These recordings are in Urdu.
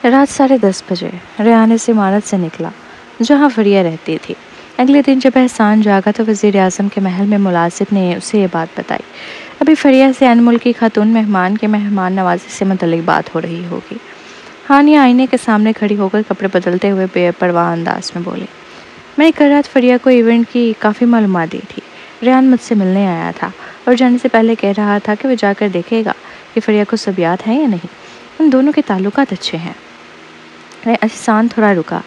رات 10:30 بجے ریان اس عمارت سے نکلا جہاں فریہ رہتی تھی۔ اگلے دن جب احسان جاگا تو وزیر اعظم کے محل میں ملازم نے اسے یہ بات بتائی۔ ابھی فریہ سے ان ملکی خاتون مہمان کے مہمان نوازی سے متعلق بات ہو رہی ہوگی۔ ہانیہ آئینے کے سامنے کھڑی ہو کر کپڑے بدلتے ہوئے بے پرواہ انداز میں بولی، میں نے کل رات فریہ کو ایونٹ کی کافی معلومات دی تھی۔ ریان مجھ سے ملنے آیا تھا اور جانے سے پہلے کہہ رہا تھا کہ وہ جا کر دیکھے گا کہ فریہ کو سب یاد ہے یا نہیں۔ ان دونوں کے تعلقات اچھے ہیں۔ احسان تھوڑا رکا،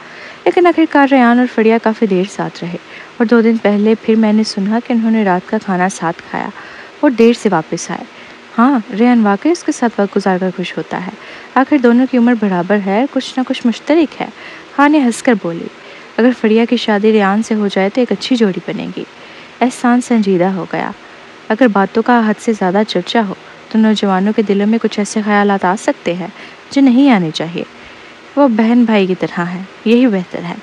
لیکن آخرکار ریان اور فریہ کافی دیر ساتھ رہے، اور 2 دن پہلے پھر میں نے سنا کہ انہوں نے رات کا کھانا ساتھ کھایا اور دیر سے واپس آئے۔ ہاں، ریان واقعی اس کے ساتھ وقت گزار کر خوش ہوتا ہے۔ آخر دونوں کی عمر برابر ہے اور کچھ نہ کچھ مشترک ہے۔ ہانیہ ہنس کر بولی، اگر فریہ کی شادی ریان سے ہو جائے تو ایک اچھی جوڑی بنے گی۔ احسان سنجیدہ ہو گیا۔ اگر باتوں کا حد سے زیادہ چرچا ہو تو نوجوانوں کے دلوں میں کچھ ایسے خیالات آ سکتے ہیں جو نہیں آنے چاہیے۔ وہ بہن بھائی کی طرح ہے، یہی بہتر ہے۔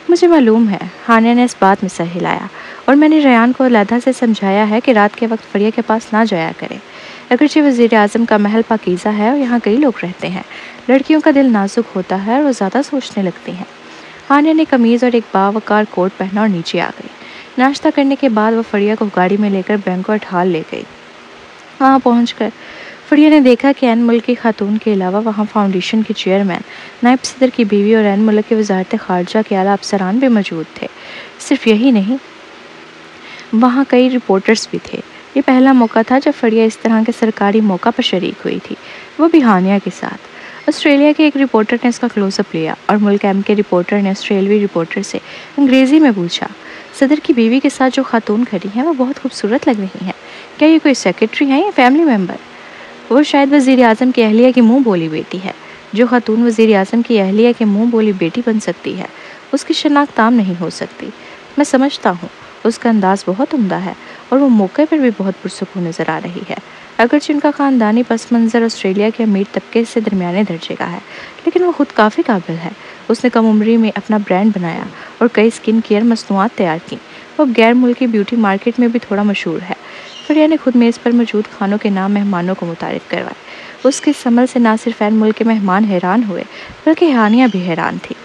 مجھے معلوم ہے، ہانیہ نے اس بات میں سر ہلایا، اور میں نے ریان کو علیحدہ سے سمجھایا ہے کہ رات کے وقت فریہ کے پاس نہ جایا کرے۔ اگرچہ وزیر اعظم کا محل پاکیزہ ہے اور یہاں کئی لوگ رہتے ہیں، لڑکیوں کا دل نازک ہوتا ہے اور وہ زیادہ سوچنے لگتی ہیں۔ ہانیہ نے قمیض اور ایک باوقار کوٹ پہنا اور نیچے آ گئی۔ ناشتہ کرنے کے بعد وہ فریہ کو گاڑی میں لے کر بینکویٹ ہال لے گئی۔ وہاں پہنچ کر فریہ نے دیکھا کہ این ملک کی خاتون کے علاوہ وہاں فاؤنڈیشن کے چیئرمین، نائب صدر کی بیوی اور این ملک کے وزارت خارجہ کے اعلیٰ افسران بھی موجود تھے۔ صرف یہی نہیں، وہاں کئی رپورٹرز بھی تھے۔ یہ پہلا موقع تھا جب فریہ اس طرح کے سرکاری موقع پر شریک ہوئی تھی، وہ بھی ہانیہ کے ساتھ۔ آسٹریلیا کے ایک رپورٹر نے اس کا کلوز اپ لیا اور ملک ایم کے رپورٹر نے آسٹریلوی رپورٹر سے انگریزی میں پوچھا، صدر کی بیوی کے ساتھ جو خاتون کھڑی ہیں وہ بہت خوبصورت لگ رہی ہیں، کیا یہ کوئی سیکرٹری ہیں یا فیملی ممبر؟ وہ شاید وزیر اعظم کی اہلیہ کی منہ بولی بیٹی ہے۔ جو خاتون وزیر اعظم کی اہلیہ کے منہ بولی بیٹی بن سکتی ہے، اس کی شناخت عام نہیں ہو سکتی۔ میں سمجھتا ہوں، اس کا انداز بہت عمدہ ہے اور وہ موقع پر بھی بہت پرسکون نظر آ رہی ہے۔ اگرچہ ان کا خاندانی پس منظر آسٹریلیا کے امیر طبقے سے درمیانے درجے کا ہے، لیکن وہ خود کافی قابل ہے۔ اس نے کم عمری میں اپنا برانڈ بنایا اور کئی سکن کیئر مصنوعات تیار کی۔ وہ غیر ملکی بیوٹی مارکیٹ میں بھی تھوڑا مشہور ہے۔ فریہ نے خود میز پر موجود کھانوں کے نام مہمانوں کو متعارف کروائے۔ اس کے اس عمل سے نہ صرف این ملک کے مہمان حیران ہوئے، بلکہ ہانیہ بھی حیران تھی۔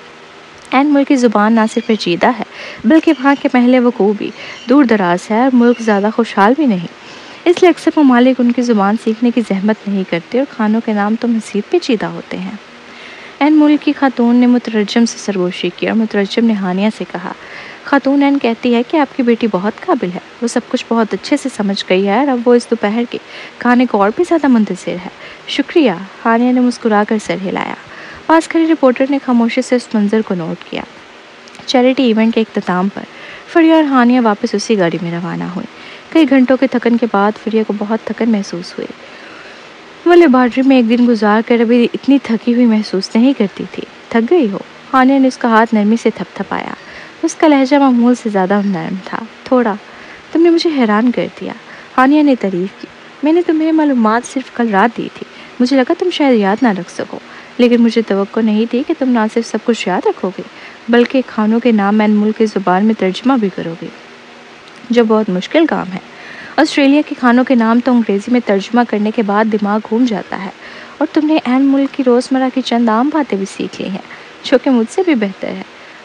این ملک کی زبان نہ صرف پیچیدہ ہے، بلکہ وہاں کے محل وقوع بھی دور دراز ہے اور ملک زیادہ خوشحال بھی نہیں۔ اس لیے اکثر ممالک ان کی زبان سیکھنے کی زحمت نہیں کرتے اور کھانوں کے نام تو مزید پیچیدہ ہوتے ہیں۔ این ملک کی خاتون نے مترجم سے سرگوشی کی اور مترجم نے ہانیہ سے کہا، خاتون این کہتی ہے کہ آپ کی بیٹی بہت قابل ہے، وہ سب کچھ بہت اچھے سے سمجھ گئی ہے اور اب وہ اس دوپہر کے کھانے کو اور بھی زیادہ منتظر ہے۔ شکریہ، ہانیہ نے مسکرا کر سر ہلایا۔ پاس کھڑے رپورٹر نے خاموشی سے اس منظر کو نوٹ کیا۔ چیریٹی ایونٹ کے اختتام پر فریہ اور ہانیہ واپس اسی گاڑی میں روانہ ہوئی۔ کئی گھنٹوں کے تھکن کے بعد فریہ کو بہت تھکن محسوس ہوئی۔ وہ لیبارٹری میں ایک دن گزار کر ابھی اتنی تھکی ہوئی محسوس نہیں کرتی تھی۔ تھک گئی ہو؟ ہانیہ نے اس کا ہاتھ نرمی سے تھپ تھپایا۔ اس کا لہجہ معمول سے زیادہ نرم تھا۔ تھوڑا۔ تم نے مجھے حیران کر دیا، ہانیہ نے تعریف کی۔ میں نے تمہیں معلومات صرف کل رات دی تھی، مجھے لگا تم شاید یاد نہ رکھ سکو، لیکن مجھے توقع نہیں تھی کہ تم نہ صرف سب کچھ یاد رکھو گے بلکہ کھانوں کے نام این ملک کی زبان میں ترجمہ بھی کرو گے، جو بہت مشکل کام ہے۔ آسٹریلیا کے کھانوں کے نام تو انگریزی میں ترجمہ کرنے کے بعد دماغ گھوم جاتا ہے، اور تم نے این ملک کی روزمرہ کی چند عام باتیں بھی سیکھ لی ہیں، جو کہ مجھ سے بھی بہتر ہے۔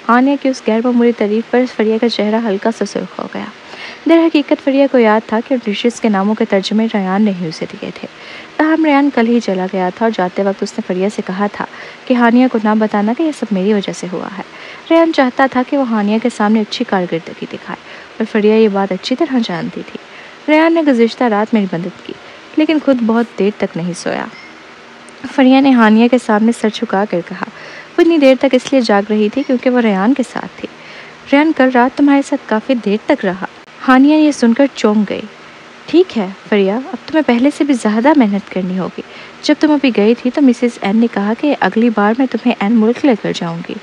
ہانیہ کی اس غیر معمولی تعریف پر فریہ کا چہرہ ہلکا سا سرخ ہو گیا۔ در حقیقت فریہ کو یاد تھا کہ ڈشز کے ناموں کے ترجمے ریان نے ہی اسے دیے تھے، تاہم ریان کل ہی چلا گیا تھا اور جاتے وقت اس نے فریہ سے کہا تھا کہ ہانیہ کو نہ بتانا کہ یہ سب میری وجہ سے ہوا ہے۔ ریان چاہتا تھا کہ وہ ہانیہ کے سامنے اچھی کارکردگی دکھائے، اور فریہ یہ بات اچھی طرح جانتی تھی۔ ریان نے گزشتہ رات میری مدد کی، لیکن خود بہت دیر تک نہیں سویا۔ فریہ نے ہانیہ کے سامنے سر جھکا کر کہا، وہ اتنی دیر تک اس لیے جاگ رہی تھی کیونکہ وہ ریان کے ساتھ تھی۔ ریان کل رات تمہارے ساتھ کافی دیر تک رہا۔ ہانیہ یہ سن کر چونک گئی۔ ٹھیک ہے فریہ، اب تمہیں پہلے سے بھی زیادہ محنت کرنی ہوگی۔ جب تم ابھی گئی تھی تو مسز این نے کہا کہ اگلی بار میں تمہیں این ملک لے کر جاؤں گی۔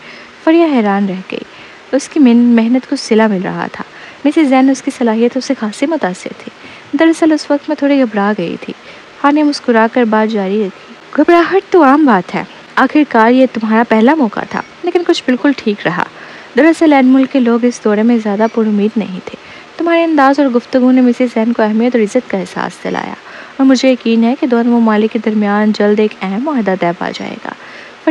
فریہ حیران رہ گئی۔ اس کی محنت کو صلہ مل رہا تھا۔ مسز این اس کی صلاحیتوں سے خاصی متاثر تھی۔ دراصل اس وقت میں تھوڑی گھبرا گئی تھی۔ ہانیہ مسکرا کر بات جاری رکھی، گھبراہٹ تو عام بات ہے، آخر کار یہ تمہارا پہلا موقع تھا، لیکن کچھ بالکل ٹھیک رہا۔ دراصل این ملک کے لوگ اس دورے میں زیادہ پر امید نہیں تھے۔ تمہارے انداز اور گفتگو نے مسز این کو اہمیت اور عزت کا احساس دلایا، اور مجھے یقین ہے کہ دونوں ممالک کے درمیان جلد ایک اہم معاہدہ طے پا جائے گا۔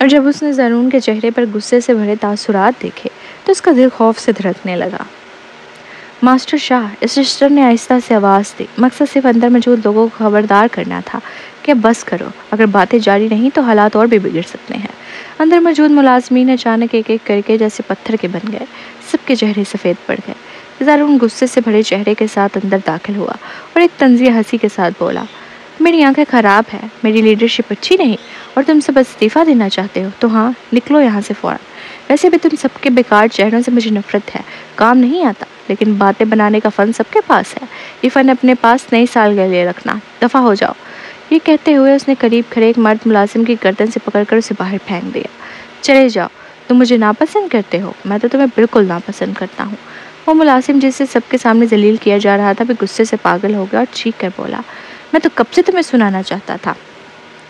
اور جب اس نے زارون کے چہرے پر غصے سے بھرے تاثرات دیکھے تو اس کا دل خوف سے دھڑکنے لگا۔ ماسٹر شاہ، اسسٹنٹ نے آہستہ سے آواز دی۔ مقصد صرف اندر موجود لوگوں کو خبردار کرنا تھا کہ اب بس کرو، اگر باتیں جاری نہیں تو حالات اور بھی بگڑ سکتے ہیں۔ اندر موجود ملازمین اچانک ایک ایک کر کے جیسے پتھر کے بن گئے، سب کے چہرے سفید پڑ گئے۔ زارون غصے سے بھرے چہرے کے ساتھ اندر داخل ہوا اور ایک طنزیہ ہنسی کے ساتھ بولا، میری آنکھیں خراب ہیں، میری لیڈرشپ اچھی نہیں اور تم سب استعفیٰ دینا چاہتے ہو تو ہاں، نکلو یہاں سے فوراً۔ ویسے بھی تم سب کے بیکار چہروں سے مجھے نفرت ہے، کام نہیں آتا، لیکن باتیں بنانے کا فن سب کے پاس ہے، یہ فن اپنے پاس نئی سال کے لیے رکھنا، دفع ہو جاؤ۔ یہ کہتے ہوئے اس نے قریب کھڑے ایک مرد ملازم کی گردن سے پکڑ کر اسے باہر پھینک دیا۔ چلے جاؤ، تم مجھے ناپسند کرتے ہو، میں تو تمہیں بالکل ناپسند کرتا ہوں۔ وہ ملازم جسے سب کے سامنے ذلیل کیا جا رہا تھا بھی غصے سے پاگل ہو گیا اور چیخ کر بولا، میں تو کب سے تمہیں سنانا چاہتا تھا،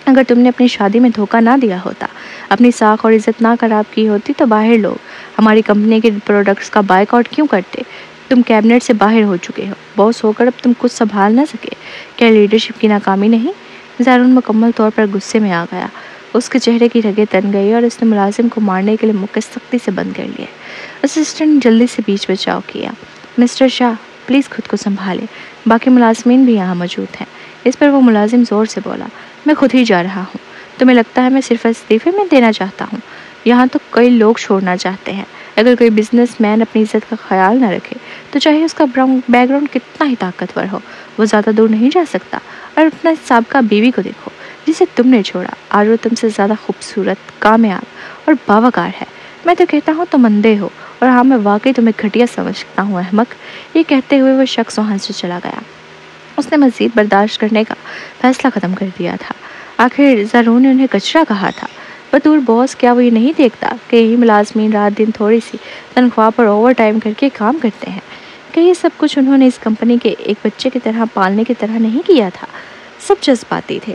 اگر تم نے اپنی شادی میں دھوکہ نہ دیا ہوتا، اپنی ساکھ اور عزت نہ خراب کی ہوتی تو باہر لوگ ہماری کمپنی کے پروڈکٹس کا بائیک آؤٹ کیوں کرتے؟ تم کیبنٹ سے باہر ہو چکے ہو، باس ہو کر اب تم کچھ سنبھال نہ سکے، کیا لیڈرشپ کی ناکامی نہیں؟ زارون مکمل طور پر غصے میں آ گیا، اس کے چہرے کی رگیں تن گئی اور اس نے ملازم کو مارنے کے لیے موقع سختی سے بند کر لیے۔ اسسٹنٹ جلدی سے بیچ بچاؤ کیا، مسٹر شاہ پلیز خود کو سنبھالیں، باقی ملازمین بھی یہاں موجود ہیں۔ اس پر وہ ملازم زور سے بولا، میں خود ہی جا رہا ہوں، تمہیں لگتا ہے میں صرف استعفے میں دینا چاہتا ہوں؟ یہاں تو کئی لوگ چھوڑنا چاہتے ہیں، اگر کوئی بزنس مین اپنی عزت کا خیال نہ رکھے تو چاہے اس کا بیک گراؤنڈ کتنا ہی طاقتور ہو، وہ زیادہ دور نہیں جا سکتا۔ اور اپنا سابقہ بیوی کو دیکھو جسے تم نے چھوڑا، آج وہ تم سے زیادہ خوبصورت، کامیاب اور باوقار ہے۔ میں تو کہتا ہوں تم اندھے ہو، اور ہاں میں واقعی تمہیں گھٹیا سمجھتا ہوں احمق۔ یہ کہتے ہوئے وہ شخص وہاں سے چلا گیا۔ اس نے مزید برداشت کرنے کا فیصلہ ختم کر دیا تھا۔ آخر زارون نے انہیں کچرا کہا تھا، بطور باس کیا وہ یہ نہیں دیکھتا کہ یہی ملازمین رات دن تھوڑی سی تنخواہ پر اوور ٹائم کر کے کام کرتے ہیں؟ کہ یہ سب کچھ انہوں نے اس کمپنی کے ایک بچے کی طرح پالنے کی طرح نہیں کیا تھا؟ سب جذباتی تھے۔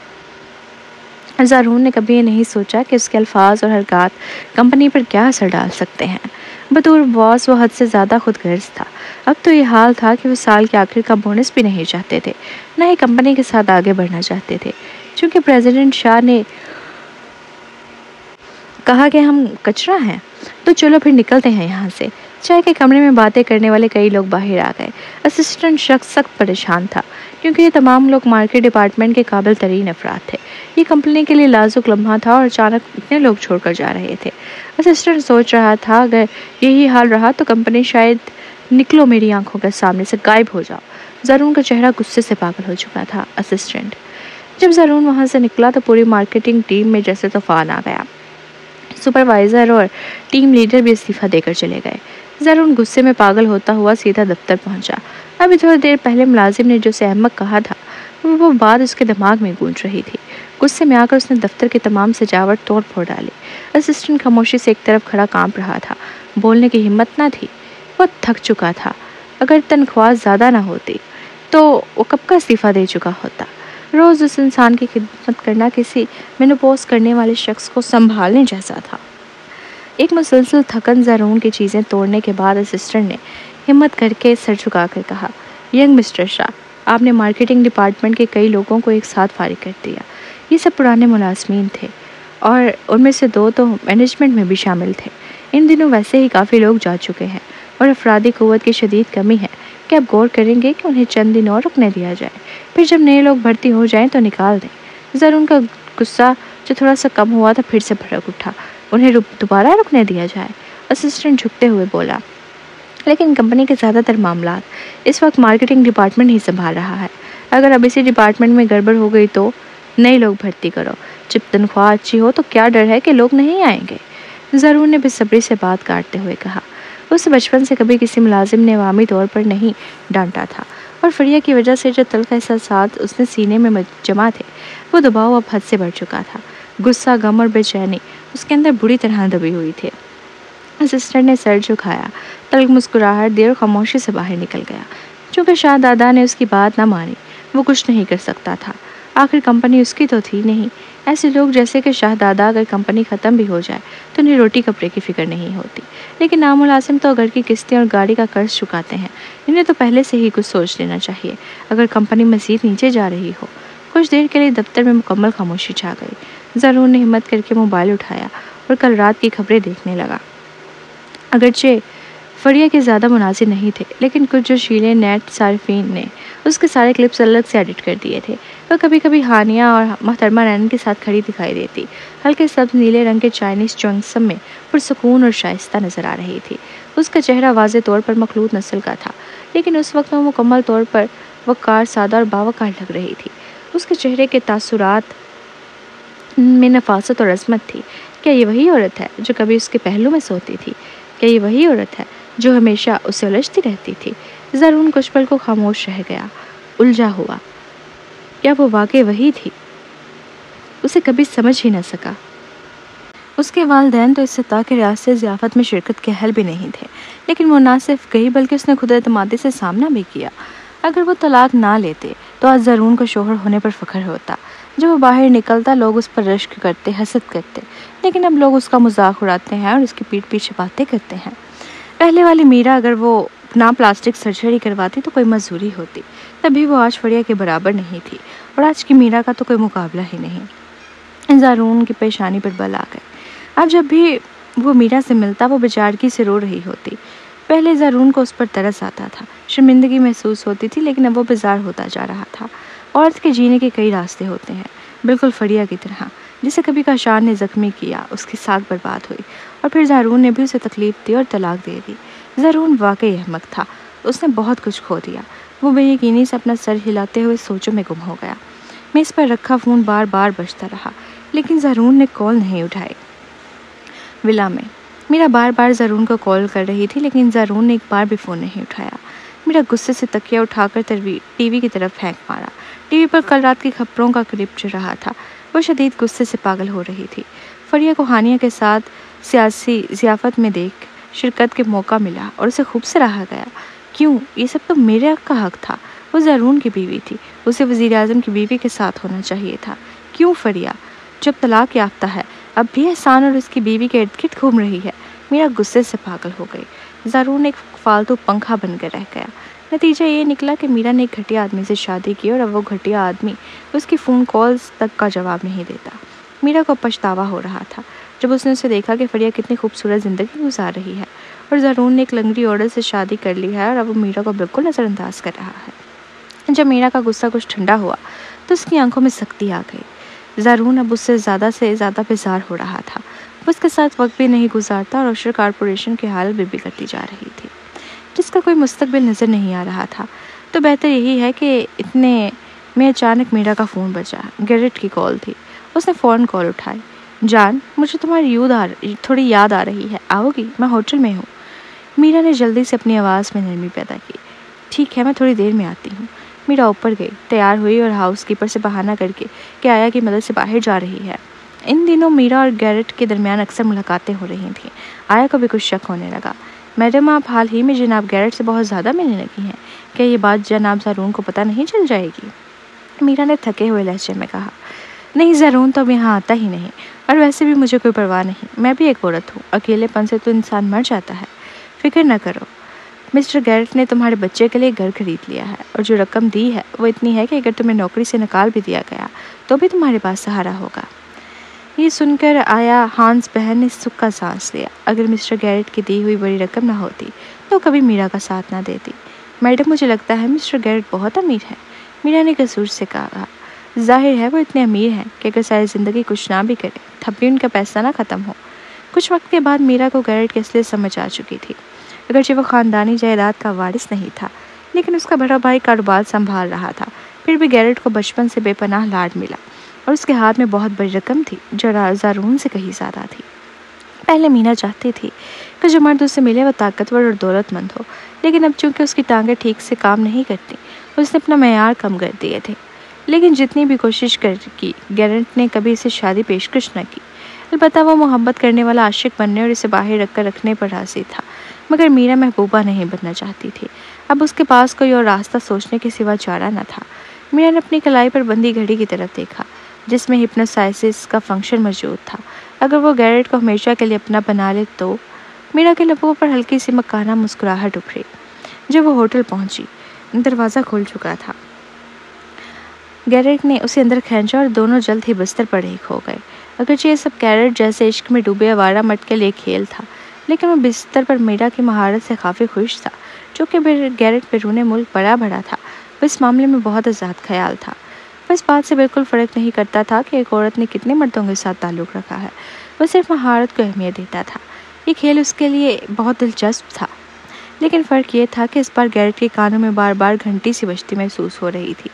زارون نے کبھی یہ نہیں سوچا کہ اس کے الفاظ اور حرکات کمپنی پر کیا اثر ڈال سکتے ہیں۔ بطور باس وہ حد سے زیادہ خود غرض تھا۔ اب تو یہ حال تھا کہ وہ سال کے آخر کا بونس بھی نہیں چاہتے تھے، نہ ہی کمپنی کے ساتھ آگے بڑھنا چاہتے تھے۔ چونکہ پریزیڈنٹ شاہ نے کہا کہ ہم کچرا ہیں تو چلو پھر نکلتے ہیں یہاں سے۔ چائے کے کمرے میں باتیں کرنے والے کئی لوگ باہر آ گئے۔ اسسٹنٹ شخص سخت پریشان تھا کیونکہ یہ تمام لوگ مارکیٹ ڈپارٹمنٹ کے قابل ترین افراد تھے۔ یہ کمپنی کے لیے لازوک لمحہ تھا اور اچانک اتنے لوگ چھوڑ کر جا رہے تھے۔ اسسٹنٹ سوچ رہا تھا اگر یہی حال رہا تو کمپنی شاید، نکلو میری آنکھوں کے سامنے سے، غائب ہو جاؤ۔ زارون کا چہرہ غصے سے پاگل ہو چکا تھا۔ اسسٹنٹ جب زارون وہاں سے نکلا تو پوری مارکیٹنگ ٹیم میں جیسے طوفان آ گیا۔ سپروائزر اور ٹیم لیڈر بھی استعفیٰ دے کر چلے گئے۔ زارون غصے میں پاگل ہوتا ہوا سیدھا دفتر پہنچا۔ ابھی تھوڑی دیر پہلے ملازم نے جو اسے احمق کہا تھا وہ بات اس کے دماغ میں گونج رہی تھی۔ غصے میں آ کر اس نے دفتر کے تمام سجاوٹ توڑ پھوڑ ڈالی۔ اسسٹنٹ خاموشی سے ایک طرف کھڑا کانپ رہا تھا، بولنے کی ہمت نہ تھی، وہ تھک چکا تھا۔ اگر تنخواہ زیادہ نہ ہوتی تو وہ کب کا استعفیٰ دے چکا ہوتا۔ روز اس انسان کی خدمت کرنا کسی مینوپوز کرنے والے شخص کو سنبھالنے جیسا تھا۔ ایک مسلسل تھکن زارون کی چیزیں توڑنے کے بعد اسسٹنٹ نے ہمت کر کے سر جھکا کر کہا، ینگ مسٹر شاہ، آپ نے مارکیٹنگ ڈپارٹمنٹ کے کئی لوگوں کو ایک ساتھ فارغ کر دیا۔ یہ سب پرانے ملازمین تھے اور ان میں سے 2 تو مینجمنٹ میں بھی شامل تھے۔ ان دنوں ویسے ہی کافی لوگ جا چکے ہیں اور افرادی قوت کی شدید کمی ہے کہ آپ غور کریں گے کہ انہیں چند دن اور رکنے دیا جائے، پھر جب نئے لوگ بھرتی ہو جائیں تو نکال دیں۔ زارون کا غصہ جو تھوڑا سا کم ہوا تھا پھر سے بھڑک اٹھا، انہیں دوبارہ رکنے دیا جائے؟ اسسٹنٹ جھکتے ہوئے بولا، لیکن کمپنی کے زیادہ تر معاملات اس وقت مارکیٹنگ ڈپارٹمنٹ ہی سنبھال رہا ہے۔ اگر اب اسی ڈپارٹمنٹ میں گڑبڑ ہو گئی تو نئے لوگ بھرتی کرو، جب تنخواہ اچھی ہو تو کیا ڈر ہے کہ لوگ نہیں آئیں گے؟ زارون نے بے صبری سے بات کاٹتے ہوئے کہا۔ اسے بچپن سے کبھی کسی ملازم نے عوامی طور پر نہیں ڈانٹا تھا اور فریہ کی وجہ سے جو تلخ احساسات اس نے سینے میں جمع تھے وہ دباؤ اب حد سے بڑھ چکا تھا۔ غصہ، غم اور بے چینی اس کے اندر بری طرح دبی ہوئی تھی۔ اسسٹنٹ نے سر جھکایا، تلخ مسکراہٹ دی اور خاموشی سے باہر نکل گیا۔ چونکہ شاہ دادا نے اس کی بات نہ مانی، وہ کچھ نہیں کر سکتا تھا۔ آخر کمپنی اس کی تو تھی نہیں۔ ایسے لوگ جیسے کہ شاہ دادا اگر کمپنی ختم بھی ہو جائے تو انہیں روٹی کپڑے کی فکر نہیں ہوتی، لیکن ناملازم تو گھر کی قسطیں اور گاڑی کا قرض چکاتے ہیں، انہیں تو پہلے سے ہی کچھ سوچ لینا چاہیے اگر کمپنی مزید نیچے جا رہی ہو۔ کچھ دیر کے لیے دفتر میں مکمل خاموشی چھا گئی۔ زارون نے ہمت کر کے موبائل اٹھایا اور کل رات کی خبریں دیکھنے لگا۔ اگرچہ فریہ کے زیادہ مناظر نہیں تھے، لیکن کچھ جو شیلیں نیٹ صارفین نے اس کے سارے کلپس الگ سے ایڈٹ کر دیے تھے۔ وہ کبھی کبھی ہانیہ اور محترمہ رینن کے ساتھ کھڑی دکھائی دیتی، ہلکے سبز نیلے رنگ کے چائنیز چونگسم میں پرسکون اور شائستہ نظر آ رہی تھی۔ اس کا چہرہ واضح طور پر مخلوط نسل کا تھا، لیکن اس وقت وہ مکمل طور پر وقار، سادہ اور باوقار لگ رہی تھی۔ اس کے چہرے کے تاثرات میں نفاست اور عظمت تھی۔ کیا یہ وہی عورت ہے جو کبھی اس کے پہلو میں سوتی تھی؟ کیا یہ وہی عورت ہے جو ہمیشہ اسے الجھتی رہتی تھی؟ زارون کچھ پل کو خاموش رہ گیا، الجھا ہوا۔ کیا وہ واقعی وہی تھی؟ اسے کبھی سمجھ ہی نہ سکا۔ اس کے والدین تو اس سے تاکہ ریاست ضیافت میں شرکت کے اہل بھی نہیں تھے، لیکن وہ نہ صرف گئی بلکہ اس نے خود اعتمادی سے سامنا بھی کیا۔ اگر وہ طلاق نہ لیتے تو آج زارون کو شوہر ہونے پر فخر ہوتا۔ جب وہ باہر نکلتا لوگ اس پر رشک کرتے، حسد کرتے، لیکن اب لوگ اس کا مذاق اڑاتے ہیں اور اس کی پیٹھ پیچھے باتیں کرتے ہیں۔ پہلے والی میرا اگر وہ نہ پلاسٹک سرجری کرواتی تو کوئی مزدوری ہوتی، تبھی وہ آج فریہ کے برابر نہیں تھی، اور آج کی میرا کا تو کوئی مقابلہ ہی نہیں۔ زارون کی پیشانی پر بل آ گئے۔ اب جب بھی وہ میرا سے ملتا وہ بیچارگی سے رو رہی ہوتی۔ پہلے زارون کو اس پر ترس آتا تھا، شرمندگی محسوس ہوتی تھی، لیکن اب وہ بیزار ہوتا جا رہا تھا۔ عورت کے جینے کے کئی راستے ہوتے ہیں، بالکل فریہ کی طرح، جسے کبھی کاشان نے زخمی کیا، اس کی ساکھ برباد ہوئی، اور پھر زارون نے بھی اسے تکلیف دی اور طلاق دے دی۔ زارون واقعی احمق تھا، اس نے بہت کچھ کھو دیا۔ وہ بے یقینی سے اپنا سر ہلاتے ہوئے سوچوں میں گم ہو گیا۔ میز پر رکھا فون بار بار بجتا رہا، لیکن زارون نے کال نہیں اٹھائی۔ ولا میں میرا بار بار زارون کو کال کر رہی تھی، لیکن زارون نے ایک بار بھی فون نہیں اٹھایا۔ میرا غصے سے تکیہ اٹھا کر ٹی وی کی طرف پھینک مارا۔ ٹی وی پر کل رات کی خبروں کا کلپ چل رہا تھا۔ وہ شدید غصے سے پاگل ہو رہی تھی۔ فریہ کو ہانیہ کے ساتھ سیاسی ضیافت میں دیکھ شرکت کے موقع ملا اور اسے خوب سراہا گیا۔ کیوں؟ یہ سب تو میرے حق کا حق تھا۔ وہ زارون کی بیوی تھی، اسے وزیر اعظم کی بیوی کے ساتھ ہونا چاہیے تھا۔ کیوں فریہ جب طلاق یافتہ ہے اب بھی احسان اور اس کی بیوی کے ارد گرد گھوم رہی ہے؟ میرا غصے سے پاگل ہو گئی۔ زارون ایک فالتو پنکھا بن کر رہ گیا۔ نتیجہ یہ نکلا کہ میرا نے ایک گھٹیا آدمی سے شادی کی، اور اب وہ گھٹیا آدمی اس کی فون کالز تک کا جواب نہیں دیتا۔ میرا کو پچھتاوا ہو رہا تھا جب اس نے اسے دیکھا کہ فریہ کتنی خوبصورت زندگی گزار رہی ہے، اور زارون نے ایک لنگڑی عورت سے شادی کر لی ہے، اور اب وہ میرا کو بالکل نظر انداز کر رہا ہے۔ جب میرا کا غصہ کچھ ٹھنڈا ہوا تو اس کی آنکھوں میں سختی آ گئی۔ زارون اب اس سے زیادہ بیزار ہو رہا تھا۔ وہ اس کے ساتھ وقت بھی نہیں گزارتا اور عشر کارپوریشن کی حالت بھی بگڑتی جا رہی تھی، جس کا کوئی مستقبل نظر نہیں آ رہا تھا۔ تو بہتر یہی ہے کہ اتنے میں اچانک میرا کا فون بجا۔ گیرٹ کی کال تھی۔ اس نے فوراً کال اٹھائی۔ جان، مجھے تمہاری تھوڑی یاد آ رہی ہے، آؤ گی؟ میں ہوٹل میں ہوں۔ میرا نے جلدی سے اپنی آواز میں نرمی پیدا کی۔ ٹھیک ہے، میں تھوڑی دیر میں آتی ہوں۔ میرا اوپر گئی، تیار ہوئی اور ہاؤس کیپر سے بہانہ کر کے کہ آیا کی مدد سے باہر جا رہی ہے۔ ان دنوں میرا اور گیرٹ کے درمیان اکثر ملاقاتیں ہو رہی تھیں۔ آیا کو بھی کچھ شک ہونے لگا۔ میڈم، آپ حال ہی میں جناب گیرٹ سے بہت زیادہ ملنے لگی ہیں، کیا یہ بات جناب زارون کو پتہ نہیں چل جائے گی؟ میرا نے تھکے ہوئے لہجے میں کہا۔ نہیں، زارون تو اب یہاں آتا ہی نہیں، اور ویسے بھی مجھے کوئی پرواہ نہیں، میں بھی ایک عورت ہوں، اکیلے پن سے تو انسان مر جاتا ہے۔ فکر نہ کرو، مسٹر گیرٹ نے تمہارے بچے کے لیے گھر خرید لیا ہے، اور جو رقم دی ہے وہ اتنی ہے کہ اگر تمہیں نوکری سے نکال بھی دیا گیا تو بھی تمہارے پاس سہارا ہوگا۔ یہ سن کر آیا ہانس بہن نے سکھ کا سانس لیا۔ اگر مسٹر گیرٹ کی دی ہوئی بڑی رقم نہ ہوتی تو کبھی میرا کا ساتھ نہ دیتی۔ میڈم، مجھے لگتا ہے مسٹر گیرٹ بہت امیر ہے، میرا نے قصور سے کہا۔ ظاہر ہے وہ اتنے امیر ہیں کہ اگر ساری زندگی کچھ نہ بھی کرے تب بھی ان کا پیسہ نہ ختم ہو۔ کچھ وقت کے بعد میرا کو گیرٹ کی اصلیت سمجھ آ چکی تھی۔ اگرچہ وہ خاندانی جائیداد کا وارث نہیں تھا، لیکن اس کا بڑا بھائی کاروبار سنبھال رہا تھا۔ پھر بھی گیرٹ کو بچپن سے بے پناہ لاڈ ملا، اور اس کے ہاتھ میں بہت بڑی رقم تھی جو زارون سے کہیں زیادہ تھی۔ پہلے مینا چاہتی تھی کہ جو مرد اسے ملے وہ طاقتور اور دولت مند ہو، لیکن اب چونکہ اس کی ٹانگیں ٹھیک سے کام نہیں کرتی، اس نے اپنا معیار کم کر دیے تھے۔ لیکن جتنی بھی کوشش کی، گیرٹ نے کبھی اسے شادی پیشکش نہ کی۔ البتہ وہ محبت کرنے والا عاشق بننے اور اسے باہر رکھ کر رکھنے پر راضی تھا، مگر میرا محبوبہ نہیں بننا چاہتی تھی۔ اب اس کے پاس کوئی اور راستہ سوچنے کے سوا چارہ نہ تھا۔ میرا نے اپنی کلائی پر بندی گھڑی کی طرف دیکھا، جس میں ہپنوسائسس کا فنکشن موجود تھا۔ اگر وہ گیرٹ کو ہمیشہ کے لیے اپنا بنا لے تو؟ میرا کے لبوں پر ہلکی سی مکانہ مسکراہٹ ابھری۔ جب وہ ہوٹل پہنچی، دروازہ کھل چکا تھا۔ گیرٹ نے اسے اندر کھینچا اور دونوں جلد ہی بستر پر ایک ہو گئے۔ اگرچہ یہ سب گیرٹ جیسے عشق میں ڈوبے آوارہ مرد کے لیے کھیل تھا، لیکن وہ بستر پر میرا کی مہارت سے کافی خوش تھا۔ چونکہ گیرٹ بیرون ملک بڑا تھا، وہ اس معاملے میں بہت آزاد خیال تھا۔ وہ اس بات سے بالکل فرق نہیں کرتا تھا کہ ایک عورت نے کتنے مردوں کے ساتھ تعلق رکھا ہے، وہ صرف مہارت کو اہمیت دیتا تھا۔ یہ کھیل اس کے لیے بہت دلچسپ تھا، لیکن فرق یہ تھا کہ اس بار گیرٹ کے کانوں میں بار بار گھنٹی سی بجتی محسوس ہو رہی تھی۔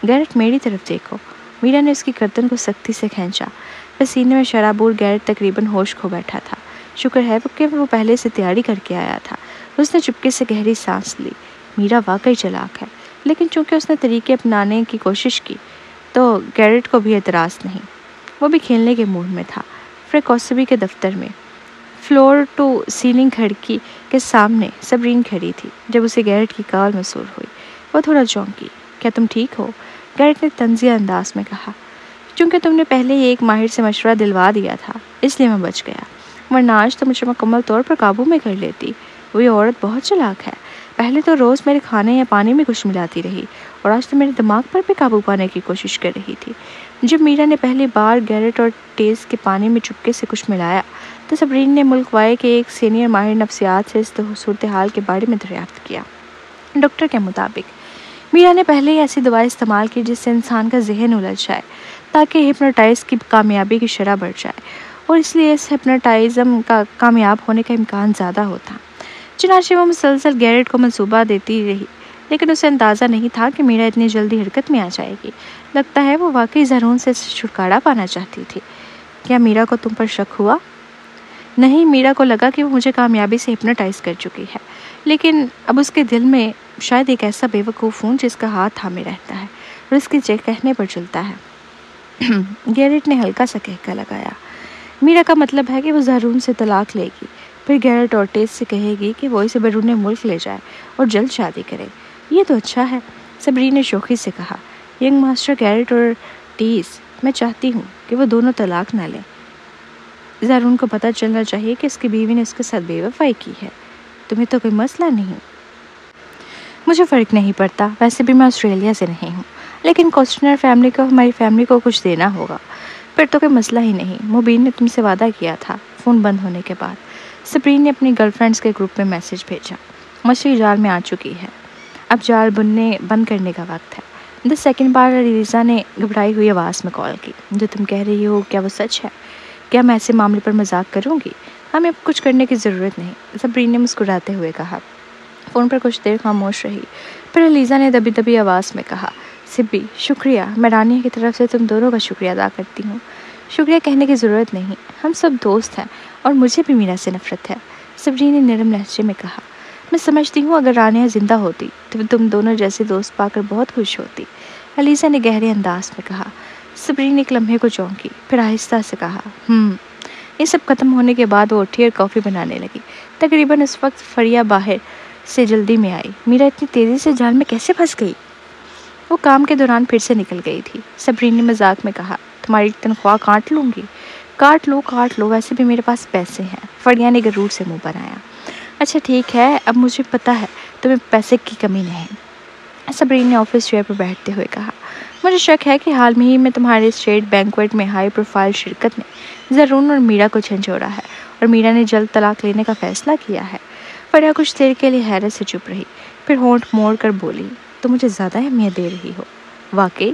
گیرٹ میری طرف دیکھو۔ میرا نے اس کی گردن کو سختی سے کھینچا۔ پسینے میں شرابور گیرٹ تقریباً ہوش کھو بیٹھا تھا۔ شکر ہے کہ وہ پہلے سے تیاری کر کے آیا تھا۔ اس نے چپکے سے گہری سانس لی۔ میرا واقعی چلاک ہے، لیکن چونکہ اس نے طریقے اپنانے کی کوشش کی تو گیرٹ کو بھی اعتراض نہیں۔ وہ بھی کھیلنے کے موڈ میں تھا۔ فریکوسبی کے دفتر میں فلور ٹو سیلنگ کھڑکی کے سامنے سبرین کھڑی تھی جب اسے گیرٹ کی کال موصول ہوئی۔ وہ تھوڑا چونکی۔ کیا تم ٹھیک ہو؟ گیرٹ نے طنزیہ انداز میں کہا۔ چونکہ تم نے پہلے ہی ایک ماہر سے مشورہ دلوا دیا تھا، اس لیے میں بچ گیا، ورنہ آج تو مجھے مکمل طور پر قابو میں کر لیتی۔ وہ عورت بہت چلاک ہے۔ پہلے تو روز میرے کھانے یا پانی میں کچھ ملاتی رہی، اور آج تو میرے دماغ پر بھی قابو پانے کی کوشش کر رہی تھی۔ جب میرا نے پہلی بار گیرٹ اور ٹیز کے پانی میں چپکے سے کچھ ملایا تو سبرین نے ملک وائے کے ایک سینئر ماہر نفسیات سے اس صورتحال کے بارے میں دریافت کیا۔ ڈاکٹر کے مطابق میرا نے پہلے ہی ایسی دوائی استعمال کی جس سے انسان کا ذہن الجھ جائے تاکہ ہپنوٹائز کی کامیابی کی شرح بڑھ جائے، اور اس لیے اس ہپنوٹائزم کا کامیاب ہونے کا امکان زیادہ ہوتا۔ چنانچہ وہ مسلسل گیرٹ کو منصوبہ دیتی رہی، لیکن اسے اندازہ نہیں تھا کہ میرا اتنی جلدی حرکت میں آ جائے گی۔ لگتا ہے وہ واقعی زارون سے چھٹکارا پانا چاہتی تھی۔ کیا میرا کو تم پر شک ہوا؟ نہیں، میرا کو لگا کہ وہ مجھے کامیابی سے ہپنوٹائز کر چکی ہے، لیکن اب اس کے دل میں شاید ایک ایسا بے وقوف ہوں جس کا ہاتھ تھامے رہتا ہے اور اس کے کہنے پر چلتا ہے۔ گیرٹ نے ہلکا سا کہکا لگایا۔ میرا کا مطلب ہے کہ وہ زارون سے طلاق لے گی، پھر گیرٹ اورٹیز سے کہے گی کہ وہ اسے بیرون ملک لے جائے اور جلد شادی کرے۔ یہ تو اچھا ہے، سبرین نے شوخی سے کہا۔ ینگ ماسٹر گیرٹ اور ٹیز، میں چاہتی ہوں کہ وہ دونوں طلاق نہ لیں۔ زارون کو پتہ چلنا چاہیے کہ اس کی بیوی نے اس کے ساتھ بے وفائی کی ہے۔ تمہیں تو کوئی مسئلہ نہیں؟ مجھے فرق نہیں پڑتا، ویسے بھی میں آسٹریلیا سے نہیں ہوں، لیکن کوسٹنر فیملی کو ہماری فیملی کو کچھ دینا ہوگا۔ پھر تو کوئی مسئلہ ہی نہیں۔ مبین نے تم سے وعدہ کیا تھا۔ فون بند ہونے کے بعد سبرین نے اپنی گرل فرینڈز کے گروپ میں میسج بھیجا۔ مچھلی جال میں آ چکی ہے، اب جال بند کرنے کا وقت ہے۔ 10 سیکنڈ بعد الیزا نے گھبرائی ہوئی آواز میں کال کی۔ جو تم کہہ رہی ہو کیا وہ سچ ہے؟ کیا میں ایسے معاملے پر مذاق کروں گی؟ ہمیں اب کچھ کرنے کی ضرورت نہیں، سبرین نے مسکراتے ہوئے کہا۔ فون پر کچھ دیر خاموش رہی، پھر الیزا نے دبی دبی آواز میں کہا، سبی شکریہ، میں رانیہ کی طرف سے تم دونوں کا شکریہ ادا کرتی ہوں۔ شکریہ کہنے کی ضرورت نہیں، ہم سب دوست ہیں اور مجھے بھی میرا سے نفرت ہے، سبرین نے نرم لہجے میں کہا۔ میں سمجھتی ہوں اگر رانیہ زندہ ہوتی تو تم دونوں جیسے دوست پا کر بہت خوش ہوتی، الیزا نے گہرے انداز میں کہا۔ سبرین ایک لمحے کو چونکی، پھر آہستہ سے کہا، یہ سب ختم ہونے کے بعد وہ اٹھی اور کافی بنانے لگی۔ تقریباً اس وقت فریا باہر سے جلدی میں آئی۔ میرا اتنی تیزی سے جال میں کیسے پھنس گئی؟ وہ کام کے دوران پھر سے نکل گئی تھی، سبرین نے مذاق میں کہا۔ تمہاری تنخواہ کاٹ لوں گی؟ کاٹ لو، ویسے بھی میرے پاس پیسے ہیں، فریا نے غرور سے منہ بنایا۔ اچھا ٹھیک ہے، اب مجھے پتا ہے تمہیں پیسے کی کمی نہیں، سبرین نے آفس چیئر پر بیٹھتے ہوئے کہا۔ مجھے شک ہے کہ حال ہی میں تمہارے اسٹیٹ بینکویٹ میں ہائی پروفائل شرکت نے زارون اور میرا کو جھنجھوڑا ہے اور میرا نے جلد طلاق لینے کا فیصلہ کیا ہے۔ فریا کچھ دیر کے لیے حیرت سے چپ رہی، پھر ہونٹ موڑ کر بولی، تو مجھے زیادہ اہمیت دے رہی ہو؟ واقعی؟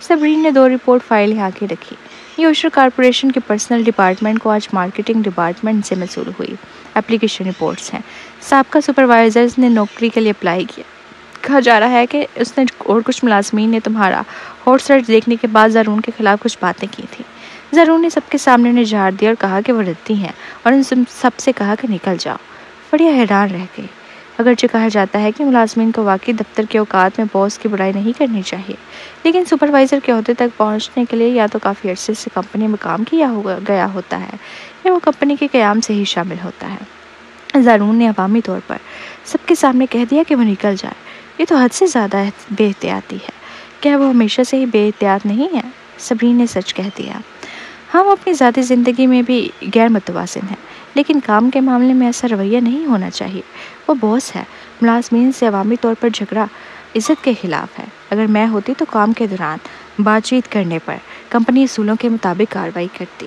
سبرین نے 2 رپورٹ فائلیں آگے رکھی۔ یہ اوشر کارپوریشن کے پرسنل ڈپارٹمنٹ کو آج مارکیٹنگ ڈپارٹمنٹ سے موصول ہوئی اپلیکیشن رپورٹس ہیں۔ سابقہ سپروائزرز نے نوکری کے لیے اپلائی کیا۔ کہا جا رہا ہے کہ اس نے اور کچھ ملازمین نے تمہارا ہاٹ سرچ دیکھنے کے بعد زارون کے خلاف کچھ باتیں کی تھیں۔ زارون نے سب کے سامنے انہیں جھاڑ دیا اور کہا کہ وہ ردی ہیں اور ان سب سے کہا کہ نکل جاؤ۔ فریا حیران رہ گئی۔ اگرچہ کہا جاتا ہے کہ ملازمین کو واقعی دفتر کے اوقات میں باس کی برائی نہیں کرنی چاہیے، لیکن سپروائزر کے عہدے تک پہنچنے کے لیے یا تو کافی عرصے سے کمپنی میں کام کیا گیا ہوتا ہے یا وہ کمپنی کے قیام سے ہی شامل ہوتا ہے۔ زارون نے عوامی طور پر سب کے سامنے کہہ دیا کہ وہ نکل جائے۔ یہ تو حد سے زیادہ بے احتیاطی ہے۔ کیا وہ ہمیشہ سے ہی بے احتیاط نہیں ہے؟ سبرین نے سچ کہہ دیا۔ ہاں، وہ اپنی ذاتی زندگی میں بھی غیر متوازن ہے، لیکن کام کے معاملے میں ایسا رویہ نہیں ہونا چاہیے۔ وہ باس ہے، ملازمین سے عوامی طور پر جھگڑا عزت کے خلاف ہے۔ اگر میں ہوتی تو کام کے دوران بات چیت کرنے پر کمپنی اصولوں کے مطابق کارروائی کرتی۔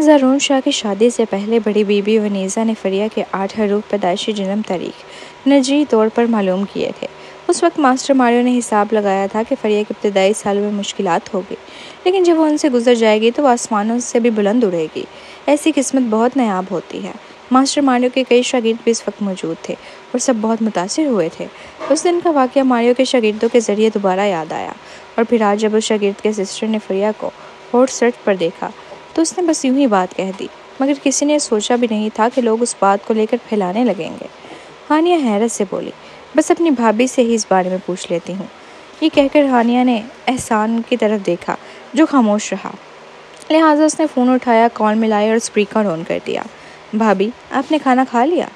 زرون شاہ کی شادی سے پہلے بڑی بیوی ونیزا نے فریہ کے 8 حروف پیدائشی جنم تاریخ نجی طور پر معلوم کیے تھے۔ اس وقت ماسٹر ماریو نے حساب لگایا تھا کہ فریہ کے ابتدائی سالوں میں مشکلات ہوگی، لیکن جب وہ ان سے گزر جائے گی تو وہ آسمانوں سے بھی بلند اڑے گی۔ ایسی قسمت بہت نایاب ہوتی ہے۔ ماسٹر ماریو کے کئی شاگرد بھی اس وقت موجود تھے اور سب بہت متاثر ہوئے تھے۔ اس دن کا واقعہ ماریو کے شاگردوں کے ذریعے دوبارہ یاد آیا، اور پھر آج جب اس شاگرد کے سسٹر نے فریہ کو ہاٹ سیٹ پر دیکھا تو اس نے بس یوں ہی بات کہہ دی، مگر کسی نے سوچا بھی نہیں تھا کہ لوگ اس بات کو لے کر پھیلانے لگیں گے۔ ہانیہ حیرت سے بولی، بس اپنی بھابھی سے ہی اس بارے میں پوچھ لیتی ہوں۔ یہ کہہ کر ہانیہ نے احسان کی طرف دیکھا جو خاموش رہا، لہٰذا اس نے فون اٹھایا، کال ملائی اور اسپیکر آن کر دیا۔ بھابھی، آپ نے کھانا کھا لیا؟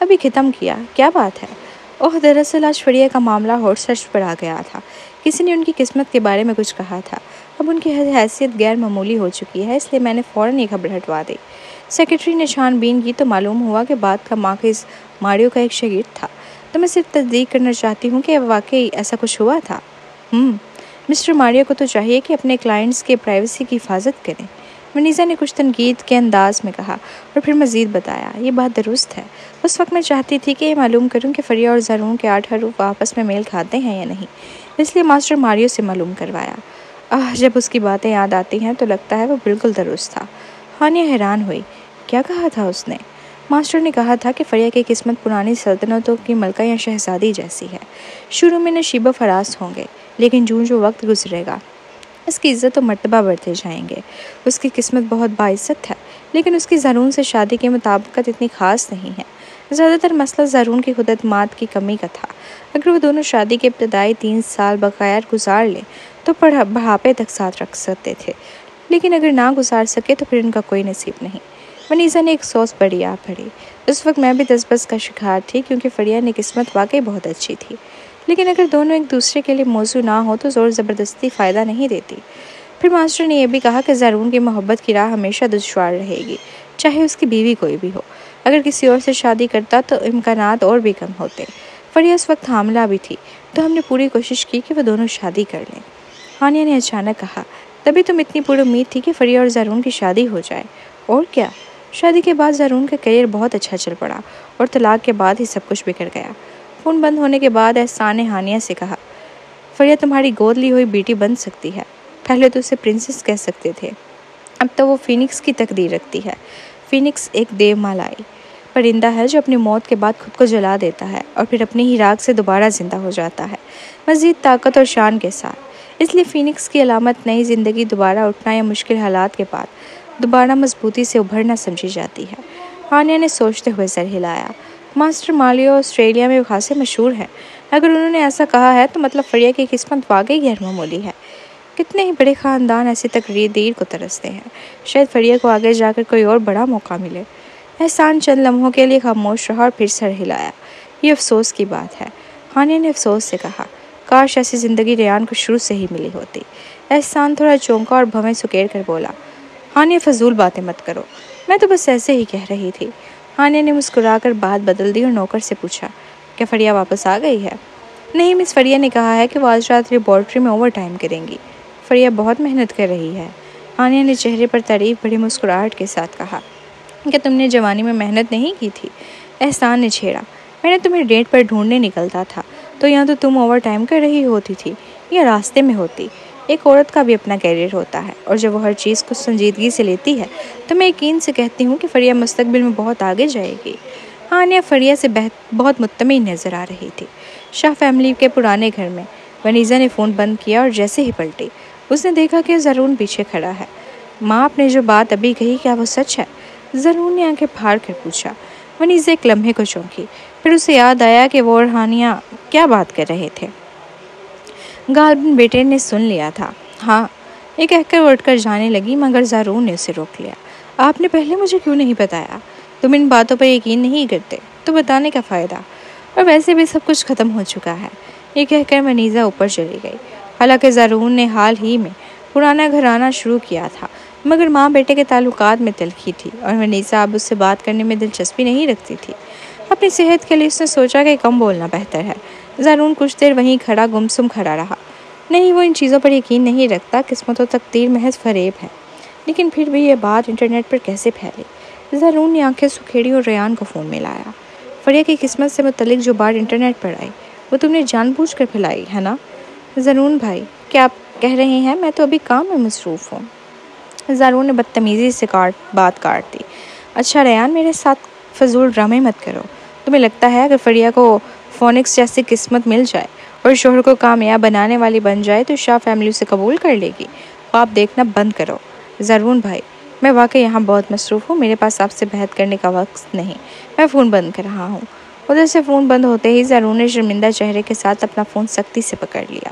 ابھی ختم کیا، کیا بات ہے؟ اوہ، دراصل آج فریہ کا معاملہ ہاٹ سرچ پر آ گیا تھا۔ کسی نے ان کی قسمت کے بارے میں کچھ کہا تھا۔ اب ان کی حیثیت غیر معمولی ہو چکی ہے، اس لیے میں نے فوراً یہ خبر ہٹوا دی۔ سیکرٹری نے چھان بین کی تو معلوم ہوا کہ بات کا ماخذ ماریو کا ایک شاگرد تھا۔ تو میں صرف تصدیق کرنا چاہتی ہوں کہ واقعی ایسا کچھ ہوا تھا۔ مسٹر ماریو کو تو چاہیے کہ اپنے کلائنٹس کے پرائیویسی کی حفاظت کریں، ونیزا نے کچھ تنقید کے انداز میں کہا، اور پھر مزید بتایا، یہ بات درست ہے۔ اس وقت میں چاہتی تھی کہ یہ معلوم کروں کہ فریہ اور زرون کے 8 حروف آپس میں میل کھاتے ہیں یا نہیں، اس لیے ماسٹر ماریو سے معلوم کروایا۔ جب اس کی باتیں یاد آتی ہیں تو لگتا ہے وہ بالکل درست تھا۔ ہانیہ حیران ہوئی، کیا کہا تھا اس نے؟ ماسٹر نے کہا تھا کہ فریہ کی قسمت پرانی سلطنتوں کی ملکہ یا شہزادی جیسی ہے۔ شروع میں نشیب و فراز ہوں گے، لیکن جو وقت گزرے گا اس کی عزت و مرتبہ بڑھتے جائیں گے۔ اس کی قسمت بہت باعزت ہے، لیکن اس کی زرون سے شادی کی مطابقت اتنی خاص نہیں ہے۔ زیادہ تر مسئلہ زرون کی خود اعتماد کی کمی کا تھا۔ اگر وہ دونوں شادی کے ابتدائی 3 سال بغیر گزار لیں تو بڑھاپے تک ساتھ رکھ سکتے تھے، لیکن اگر نہ گزار سکے تو پھر ان کا کوئی نصیب نہیں۔ ونیزا نے ایک سوس بڑی آ پڑی۔ اس وقت میں بھی دسبس کا شکار تھی، کیونکہ فریہ کی قسمت واقعی بہت اچھی تھی، لیکن اگر دونوں ایک دوسرے کے لیے موزوں نہ ہو تو زور زبردستی فائدہ نہیں دیتی۔ پھر ماسٹر نے یہ بھی کہا کہ زرون کی محبت کی راہ ہمیشہ دشوار رہے گی، چاہے اس کی بیوی کوئی بھی ہو۔ اگر کسی اور سے شادی کرتا تو امکانات اور بھی کم ہوتے۔ فریہ اس وقت حاملہ بھی تھی، تو ہم نے پوری کوشش کی کہ وہ دونوں شادی کر لیں۔ ہانیہ نے اچانک کہا، تبھی تم اتنی پوری امید تھی کہ فریہ اور زرون کی شادی ہو جائے؟ اور کیا، شادی کے بعد زرون کا کیریئر بہت اچھا چل پڑا، اور طلاق کے بعد ہی سب کچھ بگڑ گیا۔ فون بند ہونے کے بعد احسان نے ہانیہ سے کہا، فریہ تمہاری گود لی ہوئی بیٹی بن سکتی ہے۔ پہلے تو اسے پرنسس کہہ سکتے تھے، اب تو وہ فینکس کی تقدیر رکھتی ہے۔ فینکس ایک دیو مالائی پرندہ ہے جو اپنی موت کے بعد خود کو جلا دیتا ہے اور پھر اپنی ہی راکھ سے دوبارہ زندہ ہو جاتا ہے، مزید طاقت اور شان کے ساتھ۔ اس لیے فینکس کی علامت نئی زندگی، دوبارہ اٹھنا یا مشکل حالات کے بعد دوبارہ مضبوطی سے ابھرنا سمجھی جاتی ہے۔ ہانیہ نے سوچتے ہوئے سر ہلایا۔ ماسٹر ماریو آسٹریلیا میں خاصے مشہور ہیں۔ اگر انہوں نے ایسا کہا ہے تو مطلب فریہ کی قسمت واقعی غیر معمولی ہے۔ کتنے ہی بڑے خاندان ایسی تقریر کو ترستے ہیں، شاید فریہ کو آگے جا کر کوئی اور بڑا موقع ملے۔ احسان چند لمحوں کے لیے خاموش رہا اور پھر سر ہلایا۔ یہ افسوس کی بات ہے، ہانیہ نے افسوس سے کہا، کاش ایسی زندگی ریان کو شروع سے ہی ملی ہوتی۔ احسان تھوڑا چونکا اور بھویں سکیڑ کر بولا، ہانیہ فضول باتیں مت کرو، میں تو بس ایسے ہی کہہ رہی تھی۔ ہانیہ نے مسکرا کر بات بدل دی اور نوکر سے پوچھا، کیا فریہ واپس آ گئی ہے؟ نہیں، مس فریہ نے کہا ہے کہ وہ آج رات لیبارٹری میں اوور ٹائم کریں گی۔ فریہ بہت محنت کر رہی ہے، ہانیہ نے چہرے پر تعریف بڑی مسکراہٹ کے ساتھ کہا۔ کیا تم نے جوانی میں محنت نہیں کی تھی؟ احسان نے چھیڑا، میں نے تمہیں ڈیٹ پر ڈھونڈنے نکلتا تھا تو یا تو تم اوور ٹائم کر رہی ہوتی تھی یا راستے میں ہوتی۔ ایک عورت کا بھی اپنا کیریئر ہوتا ہے، اور جب وہ ہر چیز کو سنجیدگی سے لیتی ہے تو میں یقین سے کہتی ہوں کہ فریہ مستقبل میں بہت آگے جائے گی۔ ہانیہ فریہ سے بہت مطمئن نظر آ رہی تھی۔ شاہ فیملی کے پرانے گھر میں ونیزا نے فون بند کیا اور جیسے ہی پلٹی اس نے دیکھا کہ زرون پیچھے کھڑا ہے۔ ماں، آپ نے جو بات ابھی کہی کیا وہ سچ ہے؟ زرون نے آنکھیں پھاڑ کر پوچھا۔ ونیزا ایک لمحے کو چونکی، پھر اسے یاد آیا کہ وہ اور ہانیہ کیا بات کر رہے تھے۔ غالباً بیٹے نے سن لیا تھا۔ ہاں، یہ کہہ کر اٹھ کر جانے لگی، مگر زرون نے اسے روک لیا۔ آپ نے پہلے مجھے کیوں نہیں بتایا؟ تم ان باتوں پر یقین نہیں کرتے تو بتانے کا فائدہ، اور ویسے بھی سب کچھ ختم ہو چکا ہے۔ یہ کہہ کر ونیزا اوپر چلی گئی۔ حالانکہ زرون نے حال ہی میں پرانا گھر آنا شروع کیا تھا، مگر ماں بیٹے کے تعلقات میں تلخی تھی اور ونیزا اب اس سے بات کرنے میں دلچسپی نہیں رکھتی تھی۔ اپنی صحت کے لیے اس نے سوچا کہ کم بولنا بہتر ہے۔ زرون کچھ دیر وہیں کھڑا گمسم کھڑا رہا۔ نہیں، وہ ان چیزوں پر یقین نہیں رکھتا، قسمت و تقدیر محض فریب ہے۔ لیکن پھر بھی یہ بات انٹرنیٹ پر کیسے پھیلی؟ زارون نے آنکھیں سکھیڑی اور ریان کو فون ملایا۔ فریہ کی قسمت سے متعلق جو بات انٹرنیٹ پر آئی وہ تم نے جان بوجھ کر پھیلائی ہے نا؟ زارون بھائی کیا آپ کہہ رہے ہیں؟ میں تو ابھی کام میں مصروف ہوں۔ زارون نے بدتمیزی سے بات کاٹ دی۔ اچھا ریان، میرے ساتھ فضول ڈرامے مت کرو۔ تمہیں لگتا ہے اگر فریہ کو فونکس جیسی قسمت مل جائے اور شوہر کو کامیاب بنانے والی بن جائے تو شاہ فیملی اسے قبول کر لے گی؟ خواب دیکھنا بند کرو۔ زارون بھائی میں واقعی یہاں بہت مصروف ہوں، میرے پاس آپ سے بحث کرنے کا وقت نہیں، میں فون بند کر رہا ہوں۔ ادھر سے فون بند ہوتے ہی زارون نے شرمندہ چہرے کے ساتھ اپنا فون سختی سے پکڑ لیا۔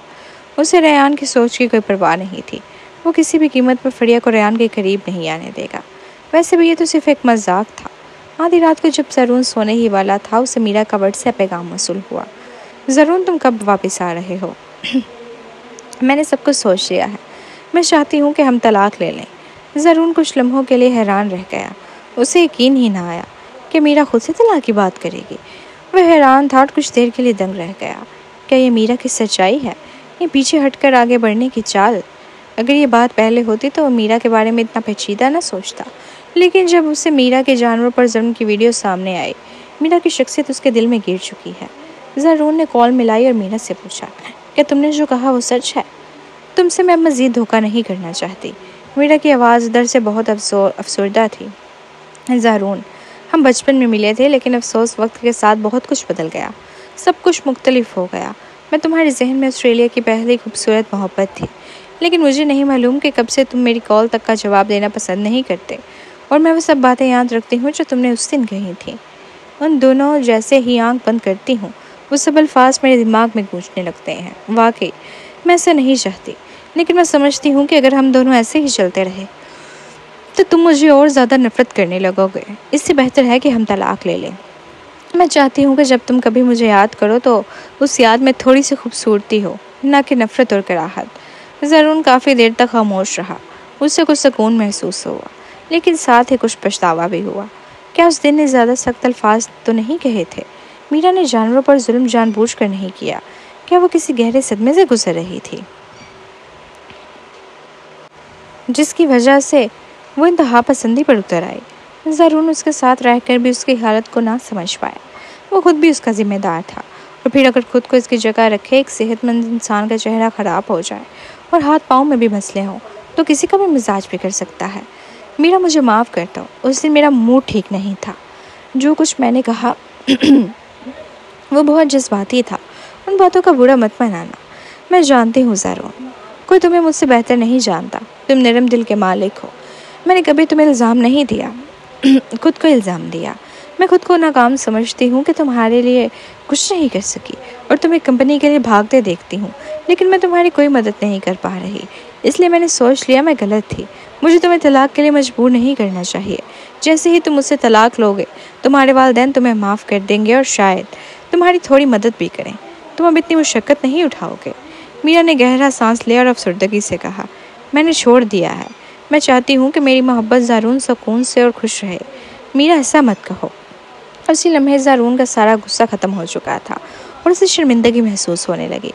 اسے ریان کی سوچ کی کوئی پرواہ نہیں تھی۔ وہ کسی بھی قیمت پر فریہ کو ریان کے قریب نہیں آنے دے گا۔ ویسے بھی یہ تو صرف ایک مذاق تھا۔ آدھی رات کو جب زارون سونے ہی والا تھا اسے میرا کا واٹس ایپ پیغام موصول ہوا۔ زارون تم کب واپس آ رہے ہو؟ میں نے سب کچھ سوچ لیا ہے، میں چاہتی ہوں کہ ہم طلاق لے لیں۔ زارون کچھ لمحوں کے لیے حیران رہ گیا۔ اسے یقین ہی نہ آیا کہ میرا خود سے طلاق کی بات کرے گی۔ وہ حیران تھا اور کچھ دیر کے لیے دنگ رہ گیا۔ کیا یہ میرا کی سچائی ہے؟ یہ پیچھے ہٹ کر آگے بڑھنے کی چال؟ اگر یہ بات پہلے ہوتی تو وہ میرا کے بارے میں اتنا پیچیدہ نہ سوچتا، لیکن جب اسے میرا کے جانور پر ظلم کی ویڈیو سامنے آئی، میرا کی شخصیت اس کے دل میں گر چکی ہے۔ زارون نے کال ملائی اور میرا سے پوچھا، کیا تم نے جو کہا وہ سچ ہے؟ تم سے میں اب مزید دھوکہ نہیں کرنا چاہتی۔ میرا کی آواز ادھر سے بہت افسردہ تھی۔ زارون ہم بچپن میں ملے تھے، لیکن افسوس وقت کے ساتھ بہت کچھ بدل گیا، سب کچھ مختلف ہو گیا۔ میں تمہارے ذہن میں آسٹریلیا کی پہلی خوبصورت محبت تھی، لیکن مجھے نہیں معلوم کہ کب سے تم میری کال تک کا جواب دینا پسند نہیں کرتے، اور میں وہ سب باتیں یاد رکھتی ہوں جو تم نے اس دن کہی تھیں۔ ان دونوں جیسے ہی آنکھ بند کرتی ہوں وہ سب الفاظ میرے دماغ میں گونجنے لگتے ہیں۔ واقعی میں ایسا نہیں چاہتی، لیکن میں سمجھتی ہوں کہ اگر ہم دونوں ایسے ہی چلتے رہے تو تم مجھے اور زیادہ نفرت کرنے لگو گے۔ اس سے بہتر ہے کہ ہم طلاق لے لیں۔ میں چاہتی ہوں کہ جب تم کبھی مجھے یاد کرو تو اس یاد میں تھوڑی سی خوبصورتی ہو، نہ کہ نفرت اور کراہت۔ زارون کافی دیر تک خاموش رہا۔ اس سے کچھ سکون محسوس ہوا، لیکن ساتھ ہی کچھ پچھتاوا بھی ہوا۔ کیا اس دن نے زیادہ سخت الفاظ تو نہیں کہے تھے؟ میرا نے جانوروں پر ظلم جان بوجھ کر نہیں کیا۔ کیا وہ کسی گہرے صدمے سے گزر رہی تھی جس کی وجہ سے وہ انتہا پسندی پر اتر آئی؟ زارون اس کے ساتھ رہ کر بھی اس کی حالت کو نہ سمجھ پایا۔ وہ خود بھی اس کا ذمہ دار تھا، اور پھر اگر خود کو اس کی جگہ رکھے، ایک صحت مند انسان کا چہرہ خراب ہو جائے اور ہاتھ پاؤں میں بھی مسئلے ہوں تو کسی کا بھی مزاج بگڑ سکتا ہے۔ میرا مجھے معاف کر دو، اس دن میرا موڈ ٹھیک نہیں تھا۔ جو کچھ میں نے کہا وہ بہت جذباتی تھا، ان باتوں کا برا مت منانا۔ میں جانتی ہوں زارون، کوئی تمہیں مجھ سے بہتر نہیں جانتا، تم نرم دل کے مالک ہو۔ میں نے کبھی تمہیں الزام نہیں دیا، خود کو الزام دیا۔ میں خود کو ناکام سمجھتی ہوں کہ تمہارے لیے کچھ نہیں کر سکی، اور تمہیں کمپنی کے لیے بھاگتے دیکھتی ہوں، لیکن میں تمہاری کوئی مدد نہیں کر پا رہی۔ اس لیے میں نے سوچ لیا میں غلط تھی۔ مجھے تمہیں طلاق کے لیے مجبور نہیں کرنا چاہیے۔ جیسے ہی تم مجھ سے طلاق لوگے تمہارے والدین تمہیں معاف کر دیں گے اور شاید تمہاری تھوڑی مدد بھی کریں۔ تم اب اتنی مشقت نہیں اٹھاؤ گے۔ میرا نے گہرا سانس لیا اور افسردگی سے کہا، میں نے چھوڑ دیا ہے۔ میں چاہتی ہوں کہ میری محبت زارون سکون سے اور خوش رہے۔ میرا ایسا مت کہو۔ اسی لمحے زارون کا سارا غصہ ختم ہو چکا تھا اور اسے شرمندگی محسوس ہونے لگی۔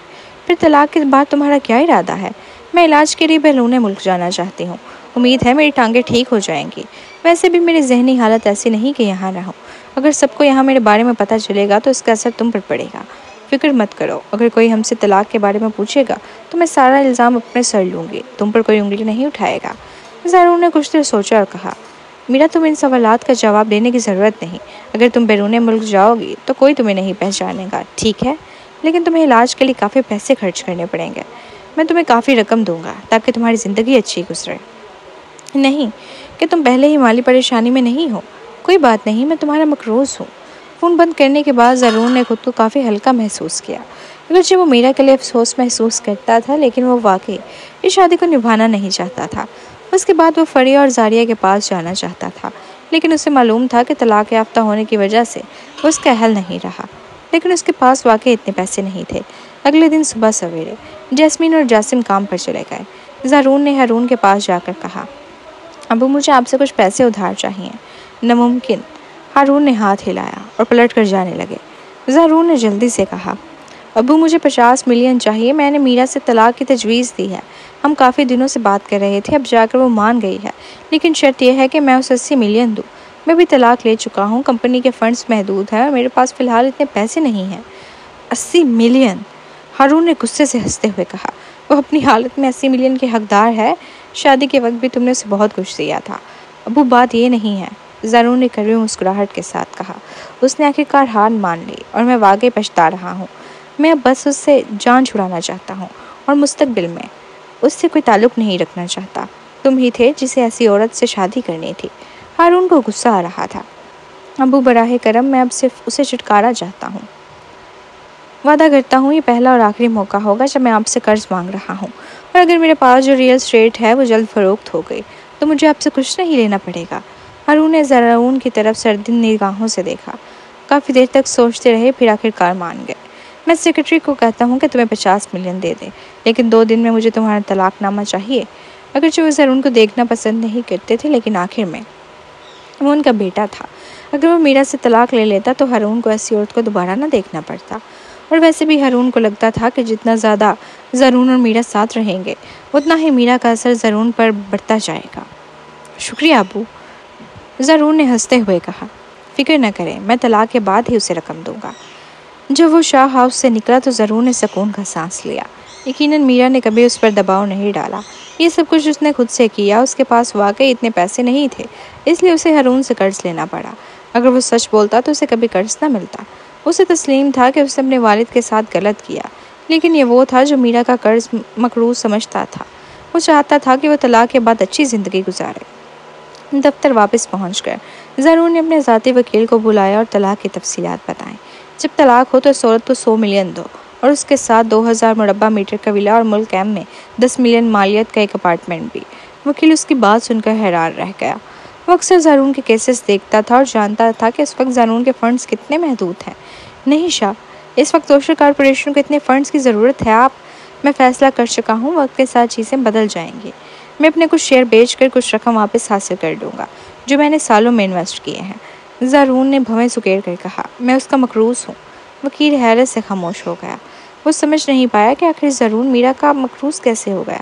پھر طلاق کے بعد تمہارا کیا ارادہ ہے؟ میں علاج کے لیے بیرون ملک جانا چاہتی ہوں، امید ہے میری ٹانگیں ٹھیک ہو جائیں گی۔ ویسے بھی میری ذہنی حالت ایسی نہیں کہ یہاں رہوں۔ اگر سب کو یہاں میرے بارے میں پتہ چلے گا تو اس کا اثر تم پر پڑے گا۔ فکر مت کرو، اگر کوئی ہم سے طلاق کے بارے میں پوچھے گا تو میں سارا الزام اپنے سر لوں گی، تم پر کوئی انگلی نہیں اٹھائے گا۔ زارون نے کچھ دیر سوچا اور کہا، میرا تم ان سوالات کا جواب دینے کی ضرورت نہیں۔ اگر تم بیرون ملک جاؤ گی تو کوئی تمہیں نہیں پہچانے گا، ٹھیک ہے؟ لیکن تمہیں علاج کے لیے کافی پیسے خرچ کرنے پڑیں گے۔ میں تمہیں کافی رقم دوں گا تاکہ تمہاری زندگی اچھی گزرے۔ نہیں کہ تم پہلے ہی مالی پریشانی میں نہیں ہو۔ کوئی بات نہیں، میں تمہارا مقروض ہوں۔ فون بند کرنے کے بعد زارون نے خود کو کافی ہلکا محسوس کیا۔ اگرچہ وہ میرا کے لیے افسوس محسوس کرتا تھا، لیکن وہ واقعی اس شادی کو نبھانا نہیں چاہتا تھا۔ اس کے بعد وہ فریہ اور زاریہ کے پاس جانا چاہتا تھا، لیکن اسے معلوم تھا کہ طلاق یافتہ ہونے کی وجہ سے وہ اس کا اہل نہیں رہا۔ لیکن اس کے پاس واقعی اتنے پیسے نہیں تھے۔ اگلے دن صبح سویرے جیسمین اور جاسم کام پر چلے گئے۔ زارون نے ہارون کے پاس جا کر کہا، ابو مجھے آپ سے کچھ پیسے ادھار چاہیے۔ ناممکن، ہارون نے ہاتھ ہلایا اور پلٹ کر جانے لگے۔ زارون نے جلدی سے کہا، ابو مجھے 50 ملین چاہیے، میں نے میرا سے طلاق کی تجویز دی ہے، ہم کافی دنوں سے بات کر رہے تھے، اب جا کر وہ مان گئی ہے، لیکن شرط یہ ہے کہ میں اسے 80 ملین دوں۔ میں بھی طلاق لے چکا ہوں، کمپنی کے فنڈز محدود ہیں اور میرے پاس فی الحال اتنے پیسے نہیں ہیں۔ 80 ملین! ہارون نے غصے سے ہنستے ہوئے کہا۔ وہ اپنی حالت میں 80 ملین کے حقدار ہے۔ شادی کے وقت بھی تم نے اسے بہت کچھ دیا تھا۔ ابو بات یہ نہیں ہے، زارون نے کڑوی مسکراہٹ کے ساتھ کہا۔ اس نے آخرکار ہار مان لی اور میں واقعی پچھتا رہا ہوں۔ میں اب بس اس سے جان چھڑانا چاہتا ہوں اور مستقبل میں اس سے کوئی تعلق نہیں رکھنا چاہتا۔ تم ہی تھے جسے ایسی عورت سے شادی کرنی تھی۔ ہارون کو غصہ آ رہا تھا۔ ابو براہ کرم، میں اب صرف اسے چھٹکارا چاہتا ہوں۔ وعدہ کرتا ہوں یہ پہلا اور آخری موقع ہوگا جب میں آپ سے قرض مانگ رہا ہوں، اور اگر میرے پاس جو ریئل اسٹیٹ ہے وہ جلد فروخت ہو گئی تو مجھے آپ سے کچھ نہیں لینا پڑے گا۔ ہارون نے زارون کی طرف سردی نگاہوں سے دیکھا۔ کافی دیر تک سوچتے رہے، پھر آخرکار مان گئے۔ میں سیکرٹری کو کہتا ہوں کہ تمہیں 50 ملین دے دے، لیکن 2 دن میں مجھے تمہارا طلاق نامہ چاہیے۔ اگرچہ وہ زارون کو دیکھنا پسند نہیں کرتے تھے، لیکن آخر میں وہ ان کا بیٹا تھا۔ اگر وہ میرا سے طلاق لے لیتا تو ہارون کو ایسی عورت کو دوبارہ نہ دیکھنا پڑتا، اور ویسے بھی ہارون کو لگتا تھا کہ جتنا زیادہ زارون اور میرا ساتھ رہیں گے اتنا ہی میرا کا اثر زارون پر بڑھتا جائے گا۔ شکریہ ابو، زارون نے ہنستے ہوئے کہا۔ فکر نہ کریں، میں طلاق کے بعد ہی اسے رقم دوں گا۔ جب وہ شاہ ہاؤس سے نکلا تو زارون نے سکون کا سانس لیا۔ یقیناً میرا نے کبھی اس پر دباؤ نہیں ڈالا، یہ سب کچھ اس نے خود سے کیا۔ اس کے پاس واقعی اتنے پیسے نہیں تھے، اس لیے اسے ہارون سے قرض لینا پڑا۔ اگر وہ سچ بولتا تو اسے کبھی قرض نہ ملتا۔ اسے تسلیم تھا کہ اس نے اپنے والد کے ساتھ غلط کیا، لیکن یہ وہ تھا جو میرا کا قرض مقروض سمجھتا تھا۔ وہ چاہتا تھا کہ وہ طلاق کے بعد اچھی زندگی گزارے۔ دفتر واپس پہنچ کر زارون نے اپنے ذاتی وکیل کو بلایا اور طلاق کی تفصیلات بتائیں۔ جب طلاق ہو تو اس عورت کو 100 ملین دو، اور اس کے ساتھ 2000 مربع میٹر کا ولا اور ملک ایم میں 10 ملین مالیت کا ایک اپارٹمنٹ بھی۔ وکیل اس کی بات سن کر حیران رہ گیا۔ وہ اکثر زارون کے کیسز دیکھتا تھا اور جانتا تھا کہ اس وقت زارون کے فنڈز کتنے محدود ہیں۔ نہیں شاہ، اس وقت اوشر کارپوریشن کو اتنے فنڈز کی ضرورت ہے۔ میں فیصلہ کر چکا ہوں، وقت کے ساتھ چیزیں بدل جائیں گی۔ میں اپنے کچھ شیئر بیچ کر کچھ رقم واپس حاصل کر لوں گا جو میں نے سالوں میں انویسٹ کیے ہیں۔ زارون نے بھویں سکیڑ کر کہا۔ میں اس کا مقروض ہوں۔ وکیل حیرت سے خاموش ہو گیا۔ وہ سمجھ نہیں پایا کہ آخر زارون میرا کا مقروض کیسے ہو گیا۔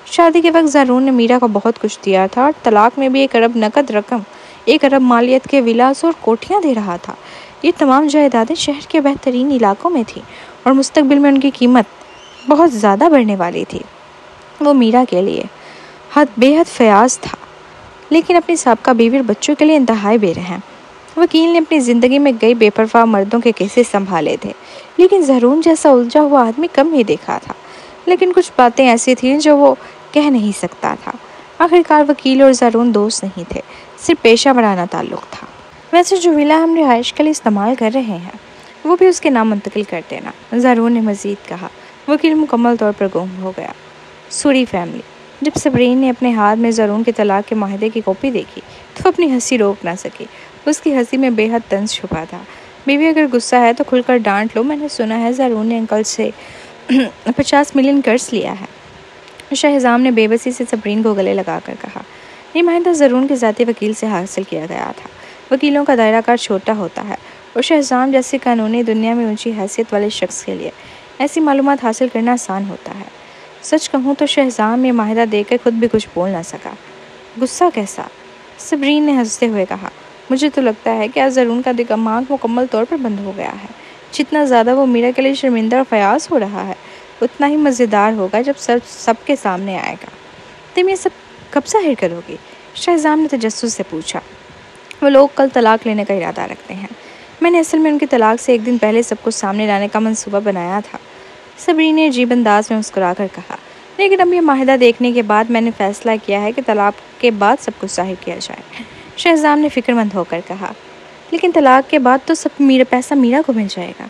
شادی کے وقت زارون نے میرا کو بہت کچھ دیا تھا، اور طلاق میں بھی 1 ارب نقد رقم، 1 ارب مالیت کے ولاس اور کوٹھیاں دے رہا تھا۔ یہ تمام جائیدادیں شہر کے بہترین علاقوں میں تھیں، اور مستقبل میں ان کی قیمت بہت زیادہ بڑھنے والی تھی۔ وہ میرا کے لیے بے حد فیاض تھا، لیکن اپنی سابقہ بیوی اور بچوں کے لیے انتہائی بے رحم۔ وکیل نے اپنی زندگی میں کئی بے پرواہ مردوں کے کیسز سنبھالے تھے، لیکن زارون جیسا الجھا ہوا آدمی کم ہی دیکھا تھا۔ لیکن کچھ باتیں ایسی تھیں جو وہ کہہ نہیں سکتا تھا۔ آخرکار وکیل اور زارون دوست نہیں تھے، صرف پیشہ ورانہ تعلق تھا۔ ویسے جو ولا ہم رہائش کے لیے استعمال کر رہے ہیں وہ بھی اس کے نام منتقل کر دینا، زارون نے مزید کہا۔ وکیل مکمل طور پر گم ہو گیا۔ Sorry family. جب صبرین نے اپنے ہاتھ میں زارون کے طلاق کے معاہدے کی کاپی دیکھی تو اپنی ہنسی روک نہ سکی۔ اس کی ہنسی میں بے حد طنز چھپا تھا۔ بیوی اگر غصہ ہے تو کھل کر ڈانٹ لو۔ میں نے سنا ہے زارون نے انکل سے 50 ملین قرض لیا ہے۔ شہزام نے بے بسی سے صبرین کو گلے لگا کر کہا۔ یہ معاہدہ زارون کے ذاتی وکیل سے حاصل کیا گیا تھا۔ وکیلوں کا دائرہ کار چھوٹا ہوتا ہے، اور شہزام جیسے قانونی دنیا میں اونچی حیثیت والے شخص کے لیے ایسی معلومات حاصل کرنا آسان ہوتا ہے۔ سچ کہوں تو شہزام یہ معاہدہ دیکھ کر خود بھی کچھ بول نہ سکا۔ غصہ کیسا؟ صبرین نے ہنستے ہوئے کہا۔ مجھے تو لگتا ہے کہ آج زارون کا دماغ مکمل طور پر بند ہو گیا ہے۔ جتنا زیادہ وہ میرا کے لیے شرمندہ اور فیاض ہو رہا ہے اتنا ہی مزیدار ہوگا جب سب کے سامنے آئے گا۔ تم یہ سب کب ظاہر کرو گی؟ شہزام نے تجسس سے پوچھا۔ وہ لوگ کل طلاق لینے کا ارادہ رکھتے ہیں۔ میں نے اصل میں ان کی طلاق سے 1 دن پہلے سب کچھ سامنے لانے کا منصوبہ بنایا تھا، صبرین نے عجیب انداز میں مسکرا کر کہا۔ لیکن اب یہ معاہدہ دیکھنے کے بعد میں نے فیصلہ کیا ہے کہ طلاق کے بعد سب کچھ ظاہر کیا جائے، شہزام نے فکر مند ہو کر کہا۔ لیکن طلاق کے بعد تو سب پیسہ میرا کو مل جائے گا۔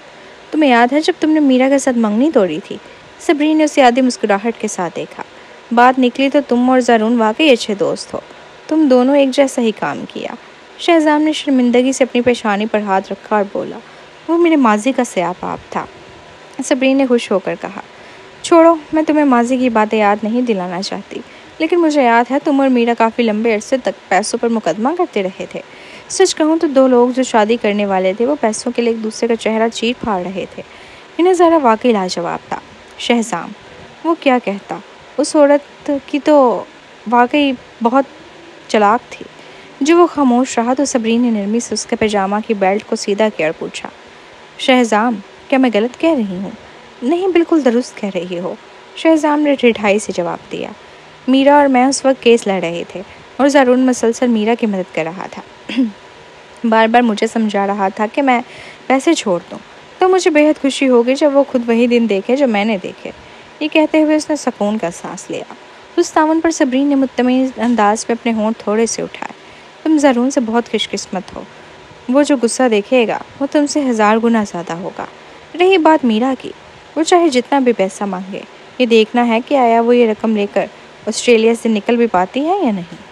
تمہیں یاد ہے جب تم نے میرا کے ساتھ منگنی توڑی تھی؟ صبرین نے اسے آدھی مسکراہٹ کے ساتھ دیکھا۔ بات نکلی تو تم اور زارون واقعی اچھے دوست ہو، تم دونوں ایک جیسا ہی کام کیا۔ شہزام نے شرمندگی سے اپنی پیشانی پر ہاتھ رکھا اور بولا۔ وہ میرے ماضی کا سیاہ پاب تھا، صبرین نے خوش ہو کر کہا۔ چھوڑو، میں تمہیں ماضی کی باتیں یاد نہیں دلانا چاہتی، لیکن مجھے یاد ہے تم اور میرا کافی لمبے عرصے تک پیسوں پر مقدمہ کرتے رہے تھے۔ سچ کہوں تو 2 لوگ جو شادی کرنے والے تھے وہ پیسوں کے لیے ایک دوسرے کا چہرہ چیر پھاڑ رہے تھے۔ یہ نظارہ واقعی لاجواب تھا۔ شہزام، وہ کیا کہتا؟ اس عورت کی تو واقعی بہت چلاک تھی۔ جو وہ خاموش رہا تو صبرین نے نرمی سے اس کے پیجامہ کی بیلٹ کو سیدھا کیا اور پوچھا، شہزام، کیا میں غلط کہہ رہی ہوں؟ نہیں، بالکل درست کہہ رہی ہو، شہزام نے ٹھٹھائی سے جواب دیا۔ میرا اور میں اس وقت کیس لڑ رہے تھے اور زارون مسلسل میرا کی مدد کر رہا تھا۔ بار بار مجھے سمجھا رہا تھا کہ میں پیسے چھوڑ دوں، تو مجھے بے حد خوشی ہوگی جب وہ خود وہی دن دیکھے جو میں نے دیکھے۔ یہ کہتے ہوئے اس نے سکون کا سانس لیا۔ اس تعاون پر صبرین نے مطمئن انداز میں اپنے ہونٹ تھوڑے سے اٹھائے۔ تم زارون سے بہت خوش قسمت ہو، وہ جو غصہ دیکھے گا وہ تم سے 1000 گنا زیادہ ہوگا۔ رہی بات میرا کی، وہ چاہے جتنا بھی پیسہ مانگے، یہ دیکھنا ہے کہ آیا وہ یہ رقم لے کر آسٹریلیا سے نکل بھی پاتی ہے یا نہیں۔